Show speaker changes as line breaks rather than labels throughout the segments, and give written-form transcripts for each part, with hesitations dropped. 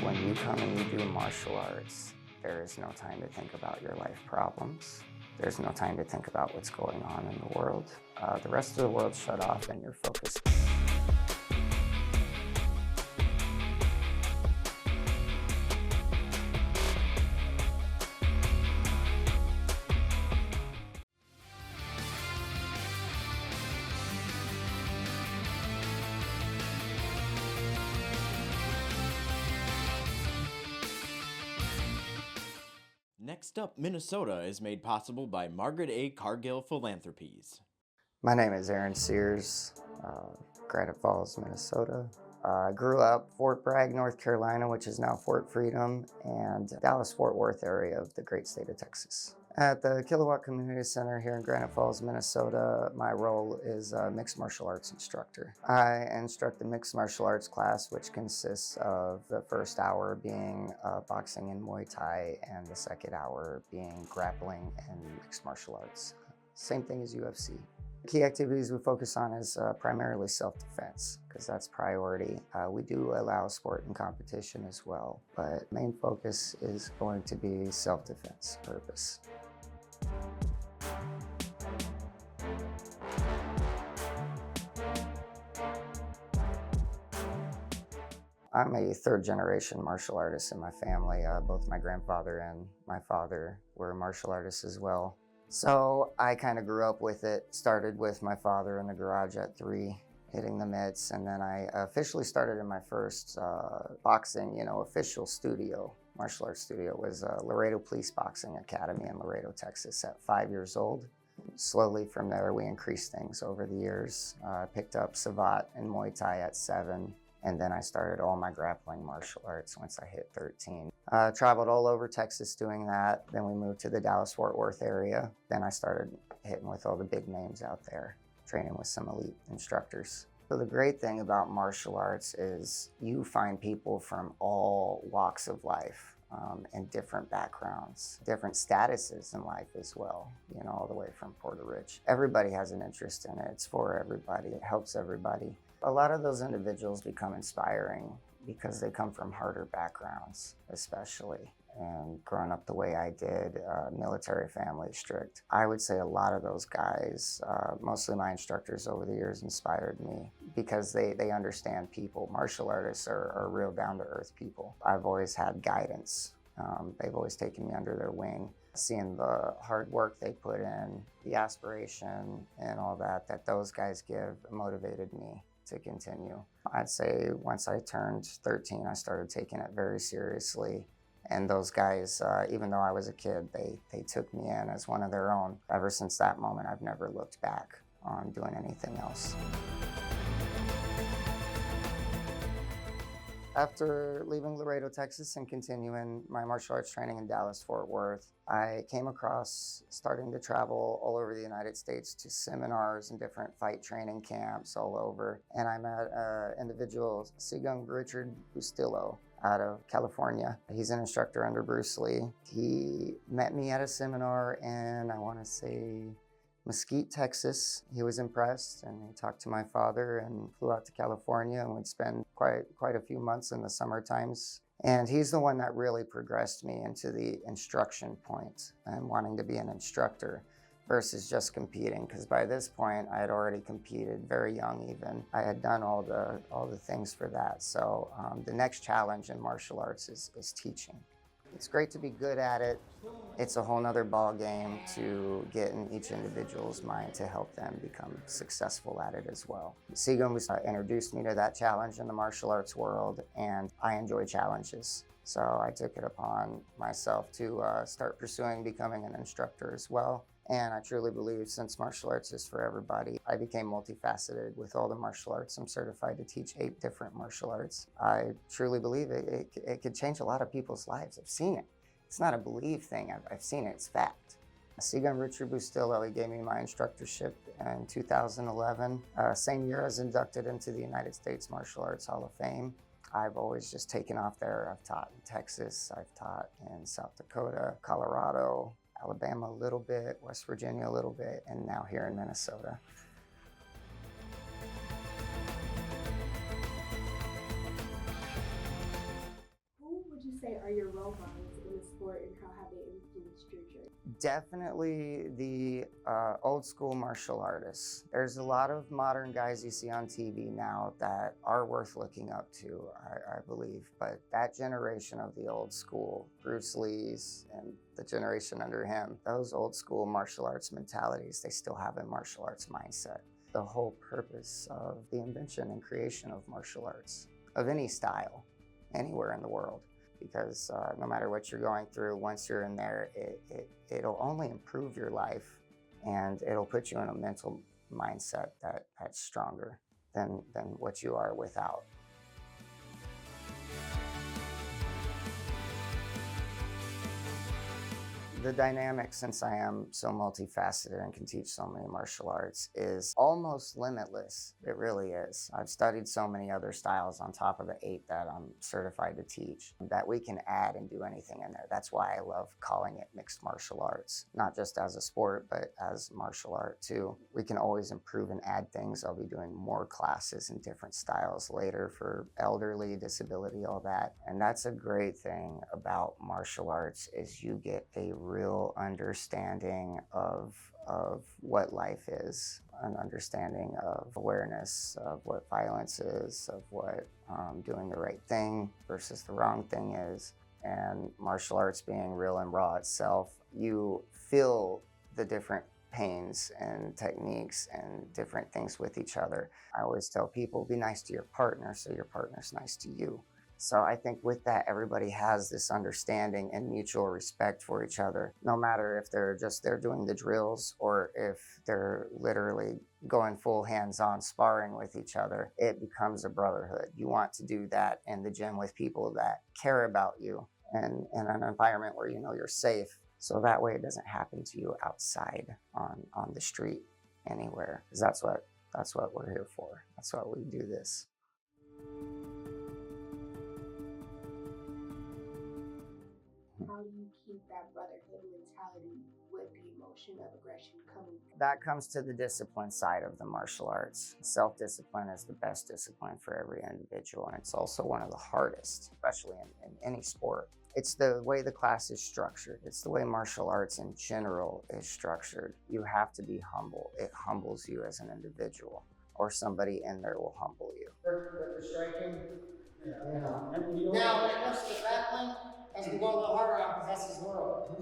When you come and you do martial arts, there is no time to think about your life problems. There's no time to think about what's going on in the world. The rest of the world's shut off and you're focused.
Next Up Minnesota is made possible by Margaret A. Cargill Philanthropies.
My name is Aaron Sears, Granite Falls, Minnesota. I grew up Fort Bragg, North Carolina, which is now Fort Freedom, and Dallas-Fort Worth area of the great state of Texas. At the Kilowatt Community Center here in Granite Falls, Minnesota, my role is a mixed martial arts instructor. I instruct the mixed martial arts class, which consists of the first hour being boxing and Muay Thai, and the second hour being grappling and mixed martial arts. Same thing as UFC. Key activities we focus on is primarily self-defense, because that's priority. We do allow sport and competition as well, but main focus is going to be self-defense purpose. I'm a third-generation martial artist in my family. Both my grandfather and my father were martial artists as well. So I kind of grew up with it. Started with my father in the garage at 3, hitting the mitts, and then I officially started in my first boxing, official studio, martial arts studio, was Laredo Police Boxing Academy in Laredo, Texas at 5 years old. Slowly from there, we increased things over the years. I picked up Savate and Muay Thai at 7. And then I started all my grappling martial arts once I hit 13. Traveled all over Texas doing that. Then we moved to the Dallas-Fort Worth area. Then I started hitting with all the big names out there, training with some elite instructors. So the great thing about martial arts is you find people from all walks of life and different backgrounds, different statuses in life as well, all the way from poor to rich. Everybody has an interest in it. It's for everybody. It helps everybody. A lot of those individuals become inspiring because they come from harder backgrounds, especially. And growing up the way I did, military family, strict. I would say a lot of those guys, mostly my instructors over the years, inspired me because they understand people. Martial artists are real down-to-earth people. I've always had guidance. They've always taken me under their wing. Seeing the hard work they put in, the aspiration and all that those guys give motivated me to continue. I'd say once I turned 13, I started taking it very seriously. And those guys, even though I was a kid, they took me in as one of their own. Ever since that moment, I've never looked back on doing anything else. After leaving Laredo, Texas and continuing my martial arts training in Dallas-Fort Worth, I came across starting to travel all over the United States to seminars and different fight training camps all over. And I met an individual, Sigung Richard Bustillo, out of California. He's an instructor under Bruce Lee. He met me at a seminar in, I want to say, Mesquite, Texas. He was impressed and he talked to my father and flew out to California and would spend quite a few months in the summer times. And he's the one that really progressed me into the instruction point and wanting to be an instructor versus just competing, because by this point I had already competed very young even. I had done all the things for that. So the next challenge in martial arts is teaching. It's great to be good at it. It's a whole nother ball game to get in each individual's mind to help them become successful at it as well. Sigung introduced me to that challenge in the martial arts world, and I enjoy challenges. So I took it upon myself to start pursuing becoming an instructor as well. And I truly believe since martial arts is for everybody, I became multifaceted with all the martial arts. I'm certified to teach 8 different martial arts. I truly believe it could change a lot of people's lives. I've seen it. It's not a belief thing. I've seen it. It's fact. Sigung Richard Bustillo, he gave me my instructorship in 2011. Same year I was inducted into the United States Martial Arts Hall of Fame. I've always just taken off there. I've taught in Texas. I've taught in South Dakota, Colorado, Alabama a little bit, West Virginia a little bit, and now here in Minnesota.
say are your role models in the sport and how have they influenced your journey?
Definitely the old school martial artists. There's a lot of modern guys you see on TV now that are worth looking up to, I believe. But that generation of the old school, Bruce Lee's and the generation under him, those old school martial arts mentalities, they still have a martial arts mindset. The whole purpose of the invention and creation of martial arts, of any style, anywhere in the world. Because no matter what you're going through, once you're in there, it'll only improve your life, and it'll put you in a mental mindset that's stronger than what you are without. The dynamic, since I am so multifaceted and can teach so many martial arts, is almost limitless. It really is. I've studied so many other styles on top of the 8 that I'm certified to teach that we can add and do anything in there. That's why I love calling it mixed martial arts, not just as a sport, but as martial art too. We can always improve and add things. I'll be doing more classes in different styles later for elderly, disability, all that. And that's a great thing about martial arts is you get a real understanding of what life is, an understanding of awareness of what violence is, of what doing the right thing versus the wrong thing is. And martial arts being real and raw itself, you feel the different pains and techniques and different things with each other. I always tell people, be nice to your partner so your partner's nice to you. So I think with that, everybody has this understanding and mutual respect for each other, no matter if they're just there doing the drills or if they're literally going full hands-on sparring with each other. It becomes a brotherhood. You want to do that in the gym with people that care about you and in an environment where you know you're safe. So that way it doesn't happen to you outside on the street anywhere. Because that's what we're here for. That's why we do this.
How do you keep that brotherhood mentality with the emotion of aggression coming?
That comes to the discipline side of the martial arts. Self-discipline is the best discipline for every individual, and it's also one of the hardest, especially in any sport. It's the way the class is structured. It's the way martial arts in general is structured. You have to be humble. It humbles you as an individual, or somebody in there will humble you.
For striking, now when it comes to grappling, as we go a little harder on, because that's his world.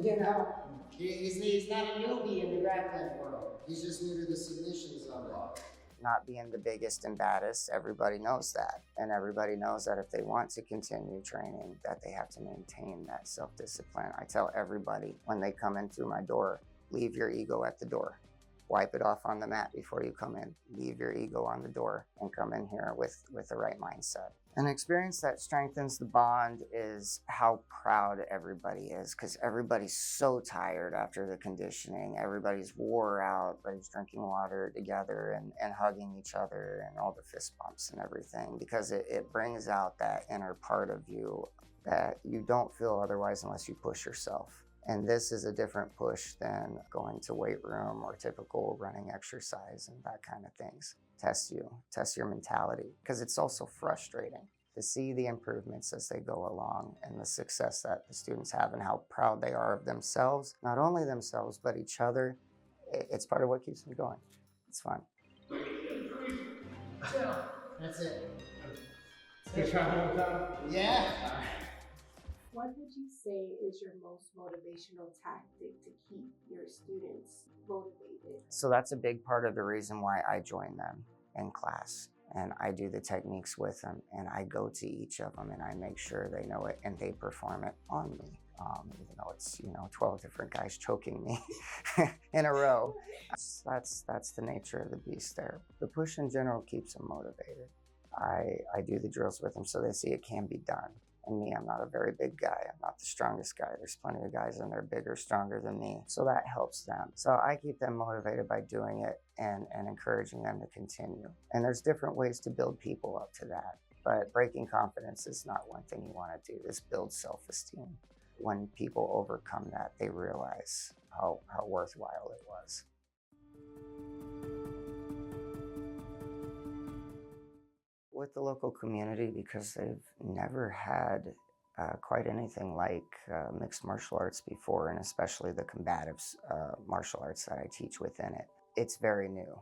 He's not a newbie in the grappling world. He's just new to the submission zone.
Not being the biggest and baddest, everybody knows that. And everybody knows that if they want to continue training, that they have to maintain that self-discipline. I tell everybody when they come in through my door, leave your ego at the door. Wipe it off on the mat before you come in. Leave your ego on the door and come in here with the right mindset. An experience that strengthens the bond is how proud everybody is, because everybody's so tired after the conditioning. Everybody's wore out. Everybody's drinking water together and hugging each other and all the fist bumps and everything, because it brings out that inner part of you that you don't feel otherwise unless you push yourself. And this is a different push than going to weight room or typical running exercise and that kind of things. Test your mentality, because it's also frustrating to see the improvements as they go along and the success that the students have and how proud they are of themselves, not only themselves, but each other. It's part of what keeps them going. It's fun.
That's it.
Good try one more time?
Yeah.
What would you say is your most motivational tactic to keep your students motivated?
So that's a big part of the reason why I join them in class. And I do the techniques with them, and I go to each of them and I make sure they know it and they perform it on me. Even though it's 12 different guys choking me in a row. That's the nature of the beast there. The push in general keeps them motivated. I do the drills with them so they see it can be done. And me, I'm not a very big guy. I'm not the strongest guy. There's plenty of guys in there bigger, stronger than me. So that helps them. So I keep them motivated by doing it and encouraging them to continue. And there's different ways to build people up to that. But breaking confidence is not one thing you want to do. This builds self-esteem. When people overcome that, they realize how worthwhile it was. With the local community, because they've never had quite anything like mixed martial arts before, and especially the combative martial arts that I teach within it. It's very new.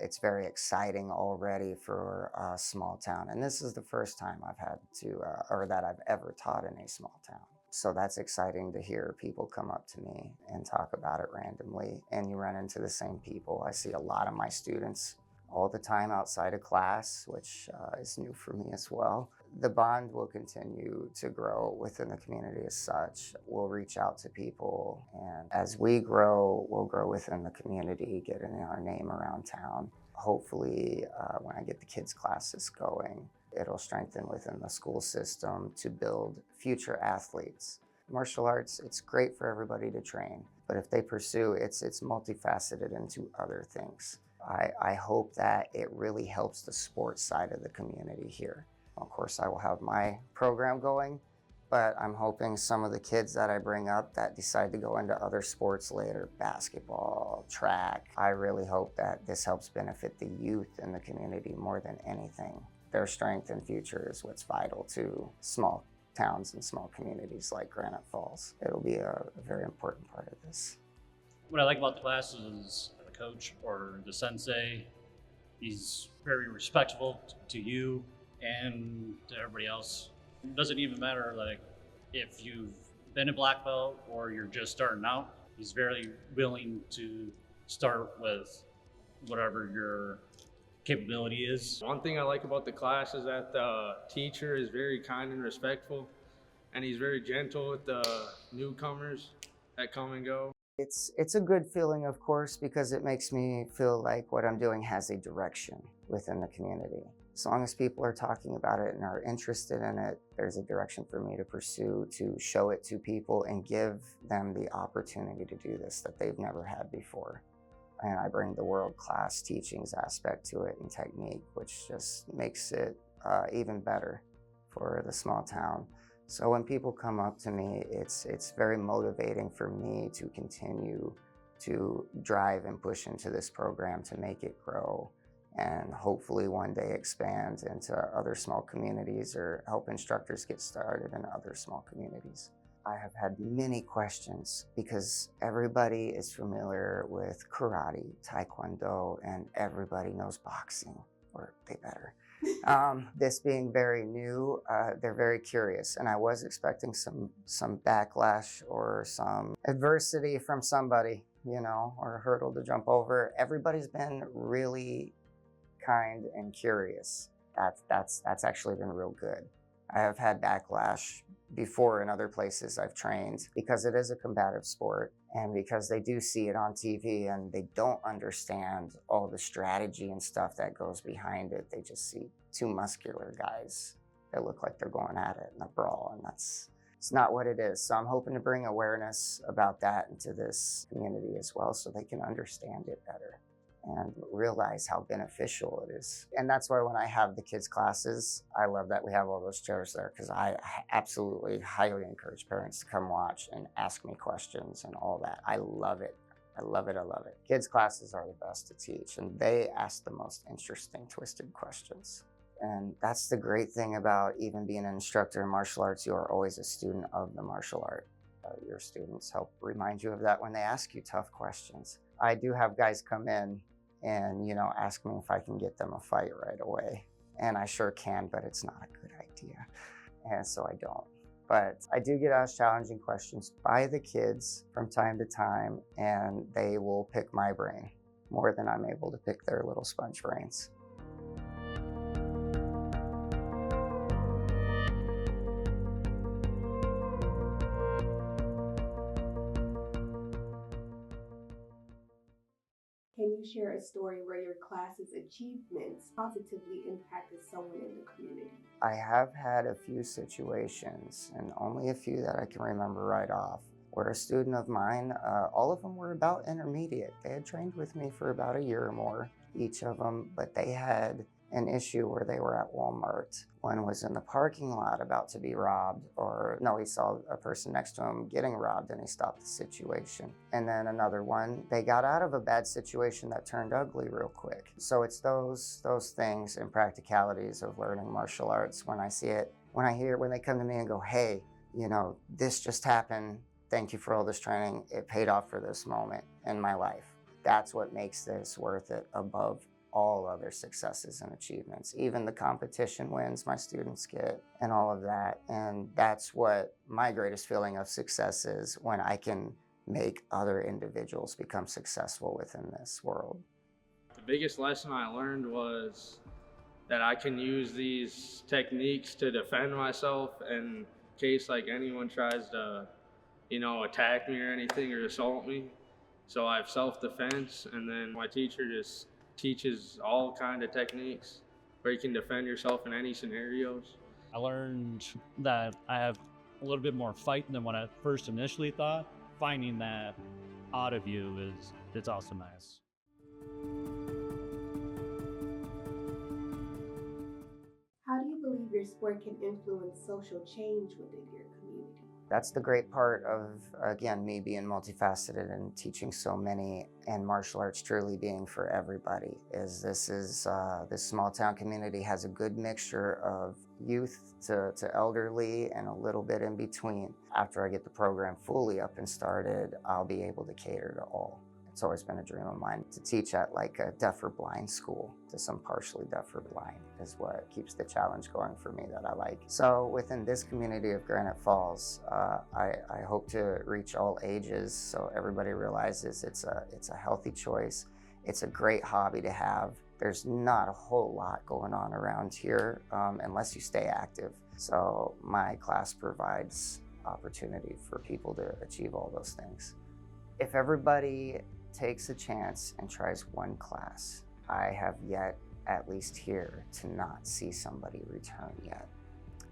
It's very exciting already for a small town, and this is the first time I've had to, or that I've ever taught in a small town. So that's exciting to hear people come up to me and talk about it randomly, and you run into the same people. I see a lot of my students all the time outside of class, which is new for me as well. The bond will continue to grow within the community as such. We'll reach out to people, and as we grow, we'll grow within the community, getting our name around town. Hopefully, when I get the kids' classes going, it'll strengthen within the school system to build future athletes. Martial arts, it's great for everybody to train, but if they pursue it's multifaceted into other things. I hope that it really helps the sports side of the community here. Of course, I will have my program going, but I'm hoping some of the kids that I bring up that decide to go into other sports later, basketball, track, I really hope that this helps benefit the youth in the community more than anything. Their strength and future is what's vital to small towns and small communities like Granite Falls. It'll be a very important part of this.
What I like about the class is the coach or the sensei, he's very respectful to you and to everybody else. It doesn't even matter like if you've been a black belt or you're just starting out, he's very willing to start with whatever your capability is.
One thing I like about the class is that the teacher is very kind and respectful, and he's very gentle with the newcomers that come and go.
It's a good feeling, of course, because it makes me feel like what I'm doing has a direction within the community. As long as people are talking about it and are interested in it, there's a direction for me to pursue, to show it to people and give them the opportunity to do this that they've never had before. And I bring the world-class teachings aspect to it and technique, which just makes it even better for the small town. So when people come up to me, it's very motivating for me to continue to drive and push into this program to make it grow and hopefully one day expand into other small communities or help instructors get started in other small communities. I have had many questions because everybody is familiar with karate, taekwondo, and everybody knows boxing, or they better. This being very new, they're very curious, and I was expecting some backlash or some adversity from somebody, you know, or a hurdle to jump over. Everybody's been really kind and curious. That's actually been real good. I have had backlash before in other places I've trained because it is a combative sport and because they do see it on TV and they don't understand all the strategy and stuff that goes behind it. They just see two muscular guys that look like they're going at it in a brawl, and it's not what it is. So I'm hoping to bring awareness about that into this community as well so they can understand it better and realize how beneficial it is. And that's why when I have the kids' classes, I love that we have all those chairs there because I absolutely highly encourage parents to come watch and ask me questions and all that. I love it. I love it. I love it. Kids' classes are the best to teach, and they ask the most interesting, twisted questions. And that's the great thing about even being an instructor in martial arts. You are always a student of the martial art. Your students help remind you of that when they ask you tough questions. I do have guys come in and, you know, ask me if I can get them a fight right away. And I sure can, but it's not a good idea. And so I don't. But I do get asked challenging questions by the kids from time to time, and they will pick my brain more than I'm able to pick their little sponge brains.
Can you share a story where your class's achievements positively impacted someone in the community?
I have had a few situations, and only a few that I can remember right off, where a student of mine, all of them were about intermediate. They had trained with me for about a year or more, each of them, but they had an issue where they were at Walmart. One was in the parking lot about to be robbed, or no, he saw a person next to him getting robbed and he stopped the situation. And then another one, they got out of a bad situation that turned ugly real quick. So it's those things and practicalities of learning martial arts. When I see it When they come to me and go, hey, this just happened. Thank you for all this training. It paid off for this moment in my life. That's what makes this worth it above all other successes and achievements, even the competition wins my students get and all of that. And that's what my greatest feeling of success is, when I can make other individuals become successful within this world.
The biggest lesson I learned was that I can use these techniques to defend myself in case like anyone tries to, attack me or anything or assault me. So I have self-defense, and then my teacher just teaches all kind of techniques where you can defend yourself in any scenarios.
I learned that I have a little bit more fight than what I first initially thought. Finding that out of you it's also nice.
How do you believe your sport can influence social change within your community?
That's the great part of, again, me being multifaceted and teaching so many, and martial arts truly being for everybody. This small town community has a good mixture of youth to elderly and a little bit in between. After I get the program fully up and started, I'll be able to cater to all. It's always been a dream of mine to teach at like a deaf or blind school to some partially deaf or blind, is what keeps the challenge going for me that I like. So within this community of Granite Falls, I hope to reach all ages, so everybody realizes it's a healthy choice. It's a great hobby to have. There's not a whole lot going on around here unless you stay active. So my class provides opportunity for people to achieve all those things. If everybody takes a chance and tries one class, I have yet, at least here, to not see somebody return yet.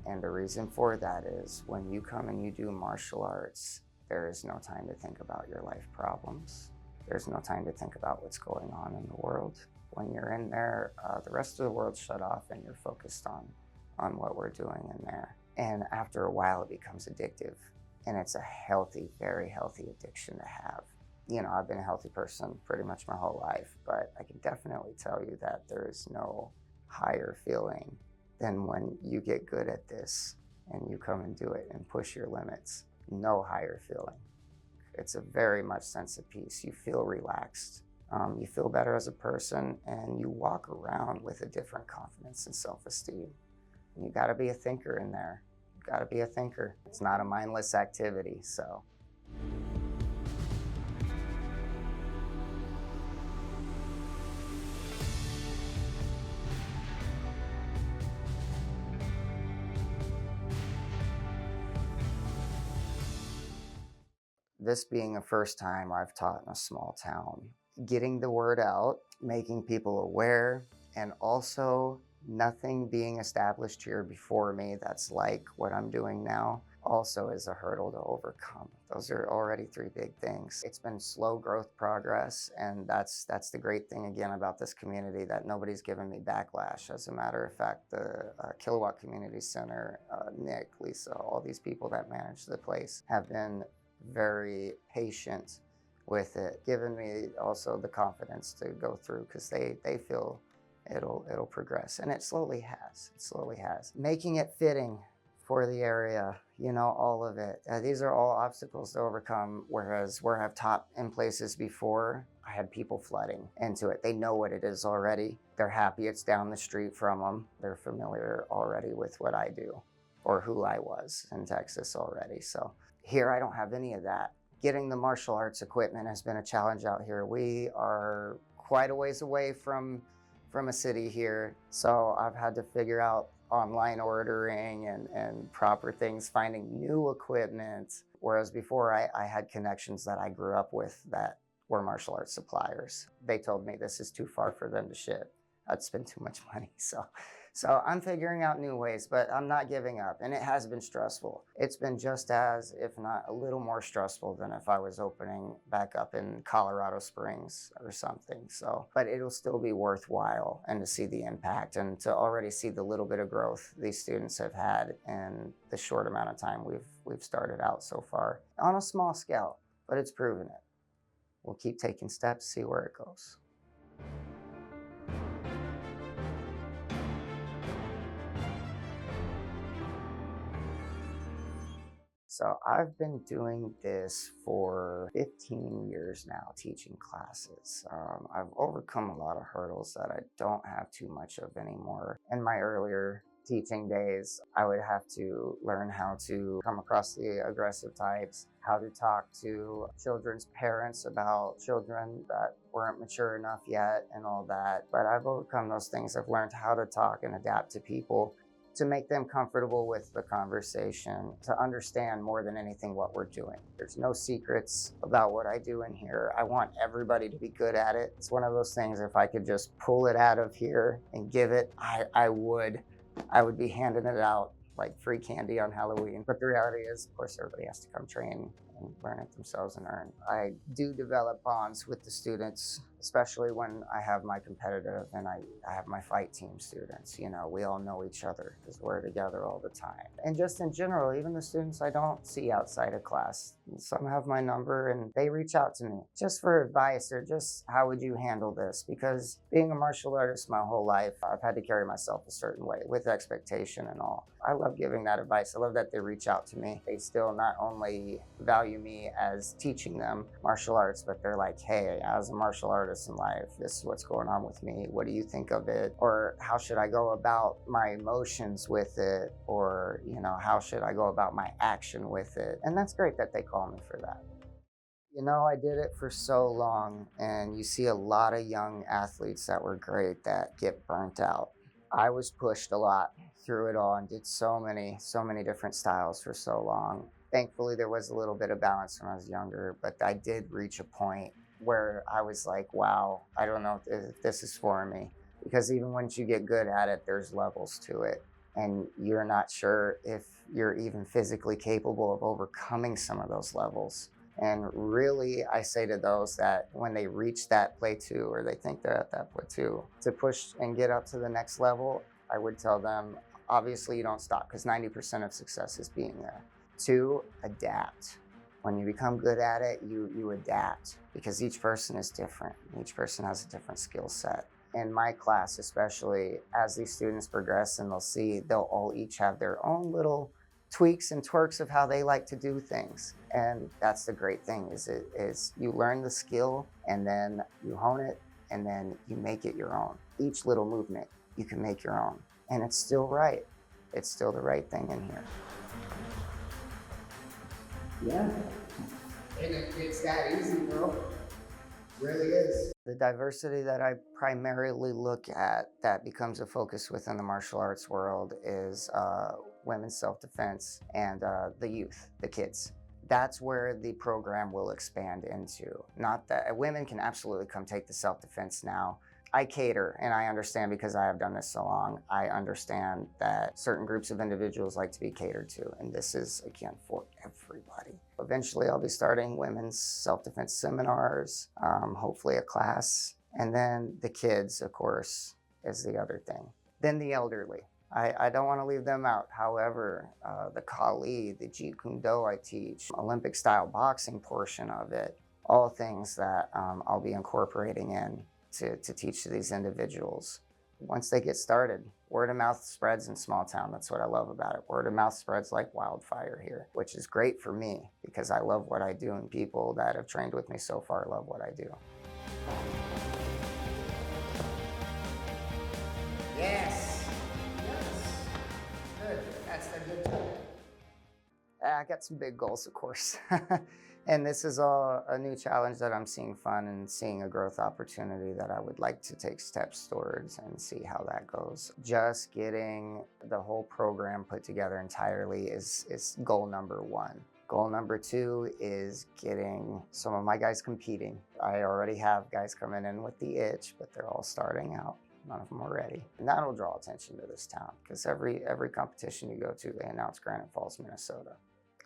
And the reason for that is, when you come and you do martial arts, there is no time to think about your life problems. There's no time to think about what's going on in the world. When you're in there, the rest of the world's shut off and you're focused on what we're doing in there. And after a while, it becomes addictive. And it's a healthy, very healthy addiction to have. I've been a healthy person pretty much my whole life, but I can definitely tell you that there is no higher feeling than when you get good at this and you come and do it and push your limits. No higher feeling. It's a very much sense of peace. You feel relaxed. You feel better as a person, and you walk around with a different confidence and self-esteem. You gotta be a thinker in there. You gotta be a thinker. It's not a mindless activity, so. This being a first time I've taught in a small town, getting the word out, making people aware, and also nothing being established here before me that's like what I'm doing now also is a hurdle to overcome. Those are already three big things. It's been slow growth progress, and that's the great thing again about this community, that nobody's given me backlash. As a matter of fact, the Kilowatt Community Center, Nick, Lisa, all these people that manage the place have been very patient with it, giving me also the confidence to go through, because they feel it'll progress, and it slowly has. Making it fitting for the area, all of it. These are all obstacles to overcome, whereas where I've taught in places before, I had people flooding into it. They know what it is already. They're happy it's down the street from them. They're familiar already with what I do or who I was in Texas already. So here I don't have any of that. Getting the martial arts equipment has been a challenge out here. We are quite a ways away from a city here, so I've had to figure out online ordering and proper things, finding new equipment, whereas before I had connections that I grew up with that were martial arts suppliers. They told me this is too far for them to ship. I'd spend too much money, so I'm figuring out new ways, but I'm not giving up, and it has been stressful. It's been just as, if not a little more stressful than if I was opening back up in Colorado Springs or something. So, but it'll still be worthwhile, and to see the impact and to already see the little bit of growth these students have had in the short amount of time we've started out so far, on a small scale, but it's proven it. We'll keep taking steps, see where it goes. So I've been doing this for 15 years now, teaching classes. I've overcome a lot of hurdles that I don't have too much of anymore. In my earlier teaching days, I would have to learn how to come across the aggressive types, how to talk to children's parents about children that weren't mature enough yet and all that. But I've overcome those things. I've learned how to talk and adapt to people, to make them comfortable with the conversation, to understand more than anything what we're doing. There's no secrets about what I do in here. I want everybody to be good at it. It's one of those things, if I could just pull it out of here and give it, I would. I would be handing it out like free candy on Halloween. But the reality is, of course, everybody has to come train and learn it themselves and earn. I do develop bonds with the students, especially when I have my competitive and I have my fight team students. You know, we all know each other because we're together all the time. And just in general, even the students I don't see outside of class, some have my number and they reach out to me just for advice or just how would you handle this? Because being a martial artist my whole life, I've had to carry myself a certain way with expectation and all. I love giving that advice. I love that they reach out to me. They still not only value me as teaching them martial arts, but they're like, hey, as a martial artist in life, this is what's going on with me. What do you think of it? Or how should I go about my emotions with it? Or, you know, how should I go about my action with it? And that's great that they call me for that. You know, I did it for so long, and you see a lot of young athletes that were great that get burnt out. I was pushed a lot through it all and did so many different styles for so long. Thankfully, there was a little bit of balance when I was younger, but I did reach a point where I was like, wow, I don't know if this is for me. Because even once you get good at it, there's levels to it. And you're not sure if you're even physically capable of overcoming some of those levels. And really, I say to those that when they reach that plateau or they think they're at that plateau, to push and get up to the next level, I would tell them, obviously you don't stop because 90% of success is being there. 2, adapt. When you become good at it, you adapt because each person is different. Each person has a different skill set. In my class, especially, as these students progress and they'll all each have their own little tweaks and twerks of how they like to do things. And that's the great thing is you learn the skill and then you hone it and then you make it your own. Each little movement you can make your own. And it's still right. It's still the right thing in here.
Yeah. And it's that easy, bro. Really is.
The diversity that I primarily look at that becomes a focus within the martial arts world is women's self-defense and the youth, the kids. That's where the program will expand into. Not that women can absolutely come take the self-defense now. I cater, and I understand because I have done this so long, I understand that certain groups of individuals like to be catered to, and this is, again, for everybody. Eventually, I'll be starting women's self-defense seminars, hopefully a class, and then the kids, of course, is the other thing. Then the elderly. I don't want to leave them out. However, the Kali, the Jeet Kune Do I teach, Olympic-style boxing portion of it, all things that I'll be incorporating in to teach to these individuals. Once they get started, word of mouth spreads in small town. That's what I love about it. Word of mouth spreads like wildfire here, which is great for me because I love what I do and people that have trained with me so far love what I do.
Yes. Good. That's the good time.
I got some big goals, of course. And this is a new challenge that I'm seeing fun and seeing a growth opportunity that I would like to take steps towards and see how that goes. Just getting the whole program put together entirely is goal number 1. Goal number 2 is getting some of my guys competing. I already have guys coming in with the itch, but they're all starting out. None of them are ready. And that'll draw attention to this town because every competition you go to, they announce Granite Falls, Minnesota.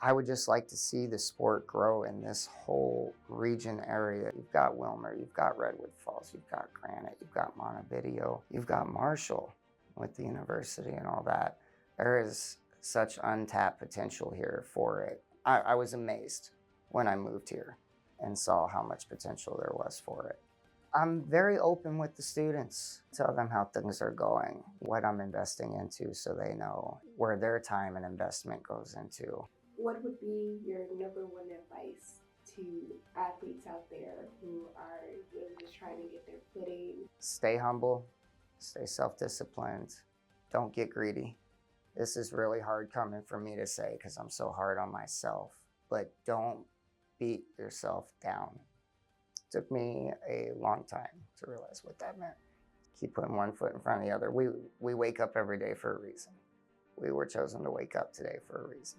I would just like to see the sport grow in this whole region area. You've got Wilmer, you've got Redwood Falls, you've got Granite, you've got Montevideo, you've got Marshall with the university and all that. There is such untapped potential here for it. I was amazed when I moved here and saw how much potential there was for it. I'm very open with the students. Tell them how things are going, what I'm investing into so they know where their time and investment goes into.
What would be your number one advice to athletes out there who are really just trying to get their footing?
Stay humble, stay self-disciplined, don't get greedy. This is really hard coming for me to say because I'm so hard on myself, but don't beat yourself down. It took me a long time to realize what that meant. Keep putting one foot in front of the other. We wake up every day for a reason. We were chosen to wake up today for a reason.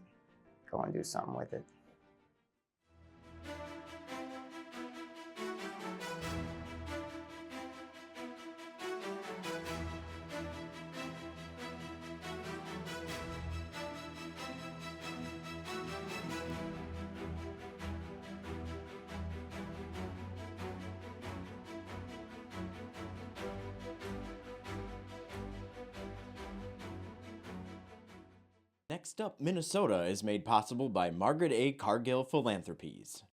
Go and do something with it.
Next Up Minnesota is made possible by Margaret A. Cargill Philanthropies.